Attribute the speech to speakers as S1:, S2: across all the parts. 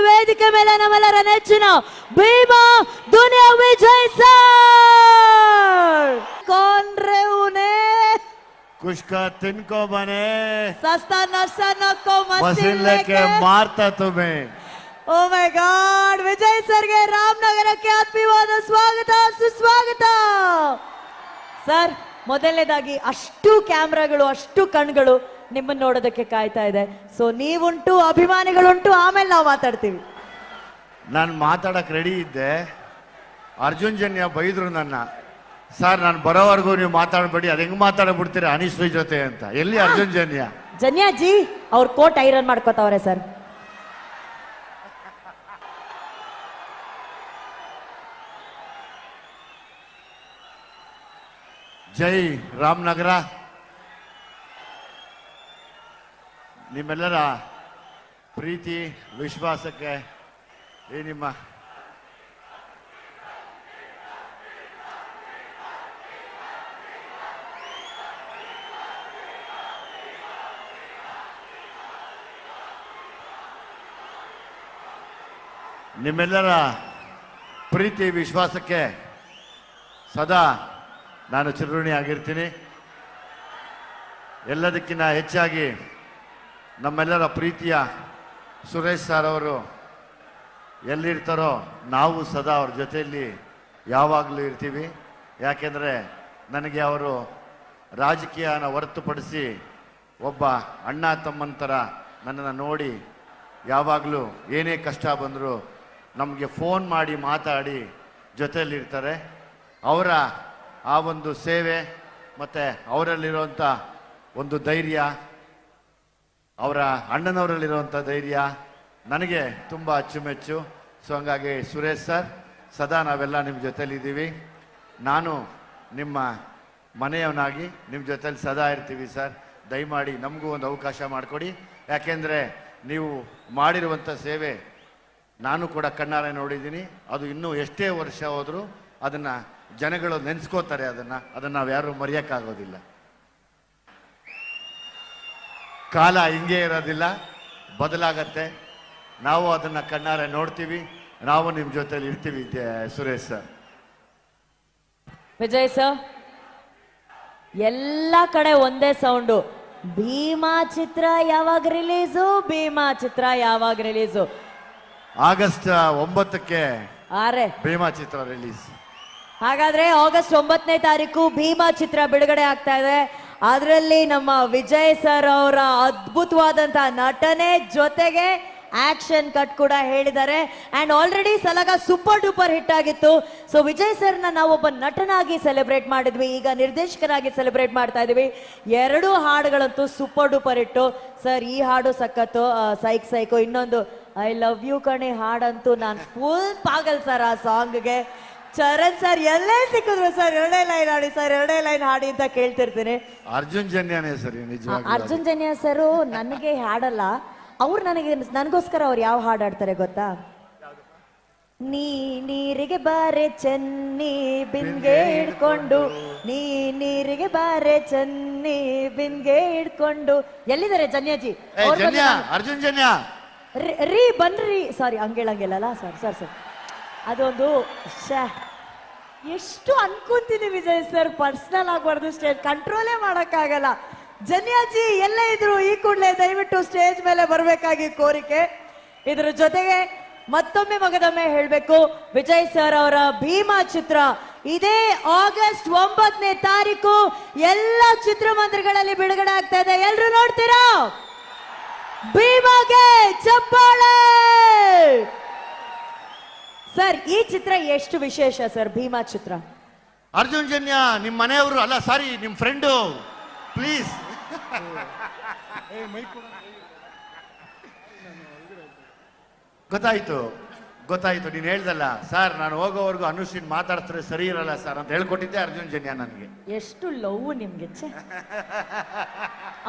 S1: ವೇದಿಕೆ ಮೇಲೆ ನಮ್ಮೆಲ್ಲರ ನೆಚ್ಚಿನ ಭೀಮಾ ದುನಿಯಾ ವಿಜಯ್ ಸರ್ कौन रे उन्हें
S2: कुछ का तिनको बने
S1: सस्ता नशा न को
S2: मशीन लेके मारता तुम्हें
S1: ಓ ಮೈ ಗಾಡ್ ವಿಜಯ್ ಸರ್ಗೆ ರಾಮನಗರಕ್ಕೆ ಆತ್ಮೀಯವಾದ ಸ್ವಾಗತ ಸುಸ್ವಾಗತ ಸರ್. ಮೊದಲನೇದಾಗಿ ಅಷ್ಟು ಕ್ಯಾಮ್ರಾಗಳು ಅಷ್ಟು ಕಣ್ಗಳು ನಿಮ್ಮನ್ನ ನೋಡೋದಕ್ಕೆ ಕಾಯ್ತಾ ಇದೆ. ಸೊ ನೀವುಂಟು ಅಭಿಮಾನಿಗಳುಂಟು, ಆಮೇಲೆ ನಾವು ಮಾತಾಡ್ತೀವಿ.
S2: ನಾನು ಮಾತಾಡಕ್ ರೆಡಿ ಇದ್ದೆ. ಅರ್ಜುನ್ ಜನ್ಯ ಬೈದ್ರು ನನ್ನ, ಸರ್ ನಾನು ಬರೋವರೆಗೂ ನೀವು ಮಾತಾಡ್ಬೇಡಿ, ಅದು ಹೆಂಗ್ ಮಾತಾಡ್ಬಿಡ್ತೀರಿ ಅನಿಶ್ರೀ ಜೊತೆ ಅಂತ. ಎಲ್ಲಿ ಅರ್ಜುನ್ ಜನ್ಯ?
S1: ಜನ್ಯಾಜಿ ಅವ್ರ ಕೋಟ್ ಐರನ್ ಮಾಡ್ಕೋತಾವ್ರೆ ಸರ್.
S2: ಜೈ ರಾಮನಗರ. ನಿಮ್ಮೆಲ್ಲರ ಪ್ರೀತಿ ವಿಶ್ವಾಸಕ್ಕೆ ಈ ನಿಮ್ಮ ಪ್ರೀತಿ ವಿಶ್ವಾಸಕ್ಕೆ ಸದಾ ನಾನು ಚಿರಋಣಿ ಆಗಿರ್ತೀನಿ. ಎಲ್ಲದಕ್ಕಿಂತ ಹೆಚ್ಚಾಗಿ ನಮ್ಮೆಲ್ಲರ ಪ್ರೀತಿಯ ಸುರೇಶ್ ಸರ್ ಅವರು ಎಲ್ಲಿರ್ತಾರೋ ನಾವು ಸದಾ ಅವ್ರ ಜೊತೆಯಲ್ಲಿ ಯಾವಾಗಲೂ ಇರ್ತೀವಿ. ಯಾಕೆಂದರೆ ನನಗೆ ಅವರು ರಾಜಕೀಯನ ಹೊರತುಪಡಿಸಿ ಒಬ್ಬ ಅಣ್ಣ ತಮ್ಮನ ಥರ ನನ್ನನ್ನು ನೋಡಿ ಯಾವಾಗಲೂ ಏನೇ ಕಷ್ಟ ಬಂದರೂ ನಮಗೆ ಫೋನ್ ಮಾಡಿ ಮಾತಾಡಿ ಜೊತೆಯಲ್ಲಿರ್ತಾರೆ. ಅವರ ಆ ಒಂದು ಸೇವೆ ಮತ್ತು ಅವರಲ್ಲಿರುವಂಥ ಒಂದು ಧೈರ್ಯ, ಅವರ ಅಣ್ಣನವರಲ್ಲಿರುವಂಥ ಧೈರ್ಯ ನನಗೆ ತುಂಬ ಅಚ್ಚುಮೆಚ್ಚು. ಸೊ ಹಂಗಾಗಿ ಸುರೇಶ್ ಸರ್, ಸದಾ ನಾವೆಲ್ಲ ನಿಮ್ಮ ಜೊತೆಲಿದ್ದೀವಿ. ನಾನು ನಿಮ್ಮ ಮನೆಯವನಾಗಿ ನಿಮ್ಮ ಜೊತೆಲಿ ಸದಾ ಇರ್ತೀವಿ ಸರ್. ದಯಮಾಡಿ ನಮಗೂ ಒಂದು ಅವಕಾಶ ಮಾಡಿಕೊಡಿ. ಯಾಕೆಂದರೆ ನೀವು ಮಾಡಿರುವಂಥ ಸೇವೆ ನಾನು ಕೂಡ ಕಣ್ಣಾರೆ ನೋಡಿದ್ದೀನಿ. ಅದು ಇನ್ನೂ ಎಷ್ಟೇ ವರ್ಷ ಹೋದರೂ ಅದನ್ನು ಜನಗಳು ನೆನೆಸ್ಕೋತಾರೆ. ಅದನ್ನು ನಾವು ಯಾರು ಮರೆಯೋಕ್ಕಾಗೋದಿಲ್ಲ. ಕಾಲ ಹಿಂಗೆ ಇರೋದಿಲ್ಲ, ಬದಲಾಗತ್ತೆ. ನಾವು ಅದನ್ನು ಕಣ್ಣಾರೆ ನೋಡ್ತೀವಿ. ನಾವು ನಿಮ್ಮ ಜೊತೆಲಿ ಇರ್ತೀವಿ ಸುರೇಶ್ ಸರ್.
S1: ವಿಜಯ್ ಸರ್, ಎಲ್ಲ ಕಡೆ ಒಂದೇ ಸೌಂಡು, ಭೀಮಾ ಚಿತ್ರ ಯಾವಾಗ ರಿಲೀಸು, ಭೀಮಾ ಚಿತ್ರ ಯಾವಾಗ ರಿಲೀಸು.
S2: ಆಗಸ್ಟ್ 9ಕ್ಕೆ ಭೀಮಾ ಚಿತ್ರ ರಿಲೀಸ್.
S1: ಹಾಗಾದ್ರೆ ಆಗಸ್ಟ್ 9ನೇ ತಾರೀಕು ಭೀಮಾ ಚಿತ್ರ ಬಿಡುಗಡೆ ಆಗ್ತಾ ಇದೆ. ಅದರಲ್ಲಿ ನಮ್ಮ ವಿಜಯ್ ಸರ್ ಅವರ ಅದ್ಭುತವಾದಂತ ನಟನೆ ಜೊತೆಗೆ ಆಕ್ಷನ್ ಕಟ್ ಕೂಡ ಹೇಳಿದ್ದಾರೆ. And already Salaga super duper hit ಆಗಿತ್ತು. ಸೊ ವಿಜಯ್ ಸರ್ನ ನಾವು ಒಬ್ಬ ನಟನಾಗಿ ಸೆಲೆಬ್ರೇಟ್ ಮಾಡಿದ್ವಿ, ಈಗ ನಿರ್ದೇಶಕರಾಗಿ ಸೆಲೆಬ್ರೇಟ್ ಮಾಡ್ತಾ ಇದೀವಿ. 2 ಹಾಡುಗಳಂತೂ ಸೂಪರ್ ಡೂಪರ್ ಹಿಟ್ಟು ಸರ್. ಈ ಹಾಡು ಸಖತ್ತು, ಸೈಕ್ ಸೈಕೋ. ಇನ್ನೊಂದು ಐ ಲವ್ ಯು ಕಣೆ ಹಾಡಂತೂ ನಾನು ಫುಲ್ ಪಾಗಲ್ ಸರ್ ಆ ಸಾಂಗ್ಗೆ. ಚರಣ್ ಸರ್ ಎಲ್ಲೇ ಸಿಕ್ಕಿದ್ರು ಸರ್ 2 ಲೈನ್ ಹಾಡಿ ಸರ್, 2 ಲೈನ್ ಹಾಡಿ ಅಂತ ಕೇಳ್ತಿರ್ತೀನಿ.
S2: ಅರ್ಜುನ್ ಜನ್ಯನೇ ಸರ್.
S1: ಅರ್ಜುನ್ ಜನ್ಯ ಸರ್ ನನಗೆ ಹಾಡಲ್ಲ, ಅವ್ರು ನನಗೋಸ್ಕರ ಅವ್ರು ಯಾವ ಹಾಡು ಹಾಡ್ತಾರೆ ಗೊತ್ತಾ? ನೀರಿಗೆ ಬಾರೆ ಚೆನ್ನಿ ಬಿನ್ಗೆ ಹಿಡ್ಕೊಂಡು, ನೀರಿಗೆ ಬಾರೆ ಚೆನ್ನಿ ಬಿನ್ಗೆ ಹಿಡ್ಕೊಂಡು. ಎಲ್ಲಿದ್ದಾರೆ ಜನ್ಯಾಜಿ?
S2: ಅರ್ಜುನ್ ಜನ್ಯ
S1: ರೀ ಬನ್ರಿ. ಸಾರಿ ಹಂಗೇಳಂಗಿಲ್ಲಲ್ಲ ಸರ್. ಸರ್ ಸರ್ ಅದೊಂದು ಎಷ್ಟು ಅನ್ಕೊಂತೀನಿ ವಿಜಯ್ ಸರ್, ಪರ್ಸನಲ್ ಆಗಬಾರ್ದು, ಸ್ಟೇಜ್ ಕಂಟ್ರೋಲೇ ಮಾಡೋಕ್ಕಾಗಲ್ಲ. ಜನ್ಯಾಜಿ ಎಲ್ಲ ಇದ್ರು ಈ ಕೂಡಲೇ ದಯವಿಟ್ಟು ಸ್ಟೇಜ್ ಮೇಲೆ ಬರಬೇಕಾಗಿ ಕೋರಿಕೆ. ಇದ್ರ ಜೊತೆಗೆ ಮತ್ತೊಮ್ಮೆ ಮಗದೊಮ್ಮೆ ಹೇಳಬೇಕು, ವಿಜಯ್ ಸರ್ ಅವರ ಭೀಮಾ ಚಿತ್ರ ಇದೇ ಆಗಸ್ಟ್ 9ನೇ ತಾರೀಕು ಎಲ್ಲ ಚಿತ್ರಮಂದಿರಗಳಲ್ಲಿ ಬಿಡುಗಡೆ ಆಗ್ತಾ ಇದೆ. ಎಲ್ರು ನೋಡ್ತೀರಾ? ಭೀಮಾಗೆ ಚಪ್ಪಾಳೆ. ಸರ್ ಈ ಚಿತ್ರ ಎಷ್ಟು ವಿಶೇಷ ಸರ್? ಭೀಮಾ ಚಿತ್ರ
S2: ಅರ್ಜುನ್ ಜನ್ಯ ನಿಮ್ಮ ಮನೆಯವರು ಅಲ್ಲ, ಸಾರಿ ನಿಮ್ಮ ಫ್ರೆಂಡು, ಪ್ಲೀಸ್. ಗೊತ್ತಾಯ್ತು ನೀನು ಹೇಳ್ದಲ್ಲ ಸರ್, ನಾನು ಹೋಗೋವರೆಗೂ ಅನುಶ್ರೀನ್ ಮಾತಾಡ್ತಾರೆ ಸರಿ ಇರಲ್ಲ ಸರ್ ಅಂತ ಹೇಳ್ಕೊಟ್ಟಿದ್ದೆ ಅರ್ಜುನ್ ಜನ್ಯ ನನಗೆ.
S1: ಎಷ್ಟು ಲವ್ ನಿಮ್ಗೆ.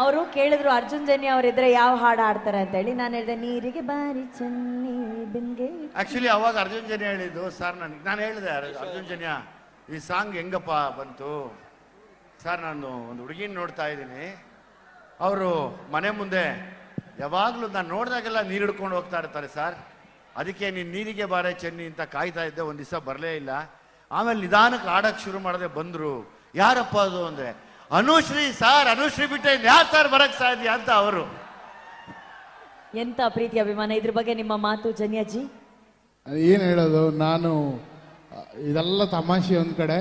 S1: ಅವರು ಕೇಳಿದ್ರು ಅರ್ಜುನ್ ಜನ್ಯ ಅವರಿದ್ರೆ ಯಾವ ಹಾಡು ಆಡ್ತಾರೆ ಅಂತ ಹೇಳಿ. ನಾನು ಹೇಳಿದೆ ನೀರಿಗೆ ಬಾರಿ ಚೆನ್ನಿ ಬಿನ್ಗೆ.
S2: ಆಕ್ಚುಲಿ ಅವಾಗ ಅರ್ಜುನ್ ಜನ್ಯ ಹೇಳಿದ್ದು ಸರ್ ನನಗೆ. ನಾನು ಹೇಳಿದೆ ಅರ್ಜುನ್ ಜನ್ಯ ಈ ಸಾಂಗ್ ಹೆಂಗಪ್ಪ ಬಂತು ಸರ್, ನಾನು ಒಂದು ಹುಡುಗಿನ ನೋಡ್ತಾ ಇದ್ದೀನಿ, ಅವರು ಮನೆ ಮುಂದೆ ಯಾವಾಗಲೂ ನಾನು ನೋಡಿದಾಗೆಲ್ಲ ನೀರು ಹಿಡ್ಕೊಂಡು ಹೋಗ್ತಾ ಇರ್ತಾರೆ ಸರ್, ಅದಕ್ಕೆ ನೀನು ನೀರಿಗೆ ಬಾರೆ ಚೆನ್ನಿ ಅಂತ ಕಾಯ್ತಾ ಇದ್ದೆ, ಒಂದು ದಿವಸ ಬರಲೇ ಇಲ್ಲ. ಆಮೇಲೆ ನಿಧಾನಕ್ಕೆ ಆಡಕ್ಕೆ ಶುರು ಮಾಡದೆ ಬಂದರು. ಯಾರಪ್ಪ ಅದು ಅಂದರೆ ಅನುಶ್ರೀ ಸಾರ್, ಅನುಶ್ರೀ ಬಿಟ್ಟೆ ಯಾರು ಸಾರ್ ಬರಕ್ಕೆ ಸಾಧ್ಯ ಅಂತ ಅವರು.
S1: ಎಂತ ಪ್ರೀತಿ ಅಭಿಮಾನ. ಇದ್ರ ಬಗ್ಗೆ ನಿಮ್ಮ ಮಾತು ಜನ್ಯಾಜಿ?
S3: ಏನು ಹೇಳೋದು, ನಾನು ಇದೆಲ್ಲ ತಮಾಷೆ ಒಂದು ಕಡೆ,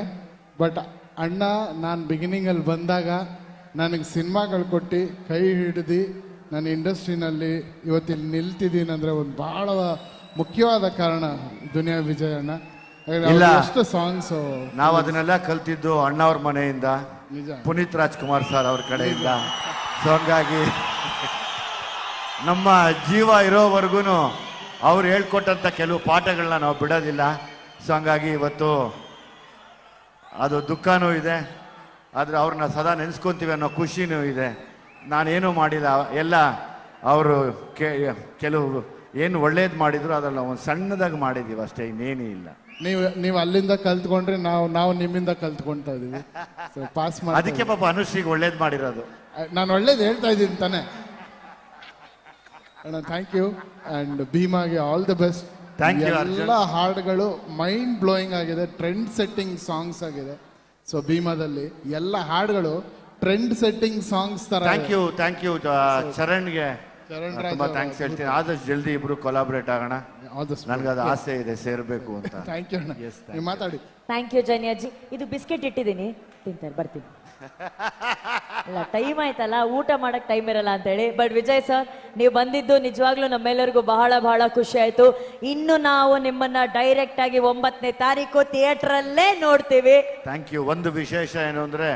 S3: ಬಟ್ ಅಣ್ಣ ನಾನು ಬಿಗಿನಿಂಗಲ್ಲಿ ಬಂದಾಗ ನನಗೆ ಸಿನಿಮಾಗಳು ಕೊಟ್ಟು ಕೈ ಹಿಡಿದು ನಾನು ಇಂಡಸ್ಟ್ರಿನಲ್ಲಿ ಇವತ್ತಿಲ್ಲಿ ನಿಲ್ತಿದ್ದೀನಿ ಅಂದರೆ ಒಂದು ಭಾಳ ಮುಖ್ಯವಾದ ಕಾರಣ ದುನಿಯಾ ವಿಜಯ್ ಅಣ್ಣ.
S2: ಇಲ್ಲ.
S3: ಎಷ್ಟು ಸಾಂಗ್ಸು
S2: ನಾವು ಅದನ್ನೆಲ್ಲ ಕಲ್ತಿದ್ದು ಅಣ್ಣವ್ರ ಮನೆಯಿಂದ,
S3: ನಿಜ.
S2: ಪುನೀತ್ ರಾಜ್ಕುಮಾರ್ ಸರ್ ಅವ್ರ ಕಡೆಯಿಂದ. ಸೊ ಹಂಗಾಗಿ ನಮ್ಮ ಜೀವ ಇರೋವರೆಗೂ ಅವ್ರು ಹೇಳ್ಕೊಟ್ಟಂಥ ಕೆಲವು ಪಾಠಗಳನ್ನ ನಾವು ಬಿಡೋದಿಲ್ಲ. ಸೊ ಹಂಗಾಗಿ ಇವತ್ತು ಅದು ದುಃಖನೂ ಇದೆ, ಆದರೆ ಅವ್ರನ್ನ ಸದಾ ನೆನೆಸ್ಕೊತೀವಿ ಅನ್ನೋ ಖುಷಿನೂ ಇದೆ. ನಾನೇನು ಮಾಡಿಲ್ಲ, ಎಲ್ಲ ಅವರು ಕೆಲವು ಏನು ಒಳ್ಳೇದು ಮಾಡಿದ್ರು ಅದೆಲ್ಲ ಒಂದು ಸಣ್ಣದಾಗಿ ಮಾಡಿದ್ದೀವಿ ಅಷ್ಟೇ, ಇನ್ನೇನೂ ಇಲ್ಲ.
S3: ನೀವು ಅಲ್ಲಿಂದ ಕಲ್ತ್ಕೊಂಡ್ರೆ ನಾವು ನಿಮ್ಮಿಂದ ಕಲ್ತ್ಕೊಳ್ತಾ ಇದೀವಿ. ಪಾಸ್ ಮಾಡಿ
S2: ಅದಕ್ಕೆ ಪಾಪ ಅನುಶ್ರೀಗೆ ಒಳ್ಳೇದು ಮಾಡಿರೋದು.
S3: ನಾನು ಒಳ್ಳೇದು ಹೇಳ್ತಾ ಇದ್ದೀನಿ ತಾನೆ ಅಣ್ಣ. ಥ್ಯಾಂಕ್ ಯು ಆ್ಯಂಡ್ ಭೀಮಾಗೆ all the best.
S2: Thank you, Arjun.
S3: ಎಲ್ಲ ಹಾಡುಗಳು ಮೈಂಡ್ ಬ್ಲೋಯಿಂಗ್ ಆಗಿದೆ, ಟ್ರೆಂಡ್ ಸೆಟ್ಟಿಂಗ್ ಸಾಂಗ್ಸ್ ಆಗಿದೆ. ಸೊ ಭೀಮಾದಲ್ಲಿ ಎಲ್ಲ ಹಾಡುಗಳು ಟ್ರೆಂಡ್ ಸೆಟ್ಟಿಂಗ್ ಸಾಂಗ್ಸ್ ತರ.
S2: ಥ್ಯಾಂಕ್ ಯು ಚರಣ್ಗೆ
S3: ಚರಣ್
S2: ತುಂಬಾ ಥ್ಯಾಂಕ್ಸ್ ಹೇಳ್ತೀನಿ. ಆದಷ್ಟು ಜಲ್ದಿ ಇಬ್ರು ಕೊಲಾಬ್ರೇಟ್ ಆಗೋಣ. ನನಗದು ಆಸೆ ಇದೆ ಸೇರ್ಬೇಕು ಅಂತ.
S3: ಥ್ಯಾಂಕ್ ಯು ಅಣ್ಣ.
S2: Yes, thank
S3: ನೀವು ಮಾತಾಡಿ.
S1: Thank you Janyaji. ಇದು ಬಿಸ್ಕೆಟ್ ಇಟ್ಟಿದ್ದೀನಿ, ತಿಂತಾರೆ, ಬರ್ತೀನಿ. ಅಲ್ಲ ಟೈಮ್ ಆಯ್ತಲ್ಲ, ಊಟ ಮಾಡಕ್ ಟೈಮ್ ಇರಲ್ಲ ಅಂತ ಹೇಳಿ. ಬಟ್ ವಿಜಯ್ ಸರ್, ನೀವು ಬಂದಿದ್ದು ನಿಜವಾಗ್ಲೂ ನಮ್ಮೆಲ್ಲರಿಗೂ ಬಹಳ ಬಹಳ ಖುಷಿ ಆಯ್ತು. ಇನ್ನು ನಾವು ನಿಮ್ಮನ್ನ ಡೈರೆಕ್ಟ್ ಆಗಿ 9ನೇ ತಾರೀಕು ಥಿಯೇಟರ್ ಅಲ್ಲೇ ನೋಡ್ತೀವಿ.
S2: Thank you. ಒಂದು ವಿಶೇಷ ಏನು ಅಂದ್ರೆ,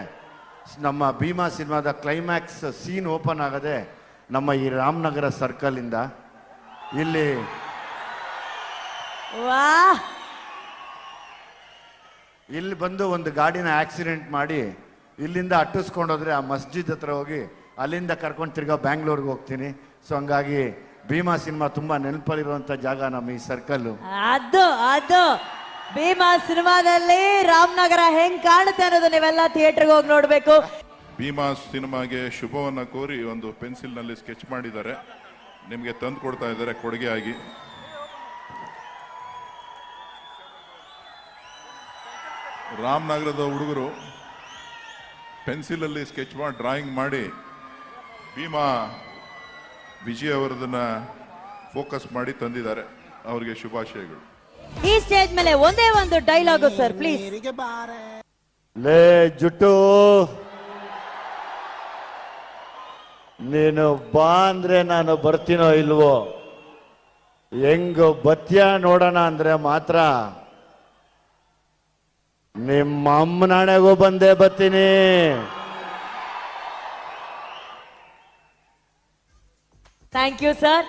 S2: ನಮ್ಮ ಭೀಮಾ ಸಿನಿಮಾದ ಕ್ಲೈಮ್ಯಾಕ್ಸ್ ಸೀನ್ ಓಪನ್ ಆಗದೆ ನಮ್ಮ ಈ ರಾಮನಗರ ಸರ್ಕಲ್ ಇಂದ ಇಲ್ಲಿ
S1: ವಾ,
S2: ಇಲ್ಲಿ ಬಂದು ಒಂದು ಗಾಡಿನ ಆಕ್ಸಿಡೆಂಟ್ ಮಾಡಿ ಇಲ್ಲಿಂದ ಅಟ್ಟಿಸ್ಕೊಂಡೋದ್ರೆ ಆ ಮಸ್ಜಿದ್ ಹತ್ರ ಹೋಗಿ ಅಲ್ಲಿಂದ ಕರ್ಕೊಂಡು ತಿರ್ಗಾ ಬ್ಯಾಂಗ್ಳೂರ್ಗೆ ಹೋಗ್ತೀನಿ. ಸೊ ಹಂಗಾಗಿ ಭೀಮಾ ಸಿನಿಮಾ ತುಂಬಾ ನೆನಪಲ್ಲಿರುವಂಥ ಜಾಗ ನಮ್ಮ ಈ ಸರ್ಕಲ್ಲು.
S1: ಅದು ಭೀಮಾ ಸಿನಿಮಾದಲ್ಲಿ ರಾಮನಗರ ಹೆಂಗ್ ಕಾಣುತ್ತೆ ಅನ್ನೋದು ನೀವೆಲ್ಲ ಥಿಯೇಟರ್ಗೆ ಹೋಗಿ ನೋಡ್ಬೇಕು.
S4: ಭೀಮಾ ಸಿನಿಮಾಗೆ ಶುಭವನ್ನ ಕೋರಿ ಒಂದು ಪೆನ್ಸಿಲ್ನಲ್ಲಿ ಸ್ಕೆಚ್ ಮಾಡಿದ್ದಾರೆ, ನಿಮಗೆ ತಂದು ಕೊಡ್ತಾ ಇದ್ದಾರೆ ಕೊಡುಗೆ ಆಗಿ. ರಾಮನಗರದ ಹುಡುಗರು ಪೆನ್ಸಿಲಲ್ಲಿ ಸ್ಕೆಚ್ ಮಾಡಿ ಡ್ರಾಯಿಂಗ್ ಮಾಡಿ ಭೀಮಾ ವಿಜಯ್ ಅವರದನ್ನ ಫೋಕಸ್ ಮಾಡಿ ತಂದಿದ್ದಾರೆ. ಅವರಿಗೆ ಶುಭಾಶಯಗಳು.
S1: ಈ ಸ್ಟೇಜ್ ಮೇಲೆ ಒಂದೇ ಒಂದು ಡೈಲಾಗು ಸರ್, ಪ್ಲೀಸ್.
S2: ಲೇ ಜುಟ್ಟು, ನೀನು ಬಾ ಅಂದ್ರೆ ನಾನು ಬರ್ತೀನೋ ಇಲ್ವೋ, ಹೆಂಗ ಬತ್ಯ ನೋಡೋಣ ಅಂದ್ರೆ ಮಾತ್ರ ನಿಮ್ಮ ಅಮ್ಮನಾಣೆಗೂ ಬಂದೇ ಬರ್ತೀನಿ.
S1: Thank you sir.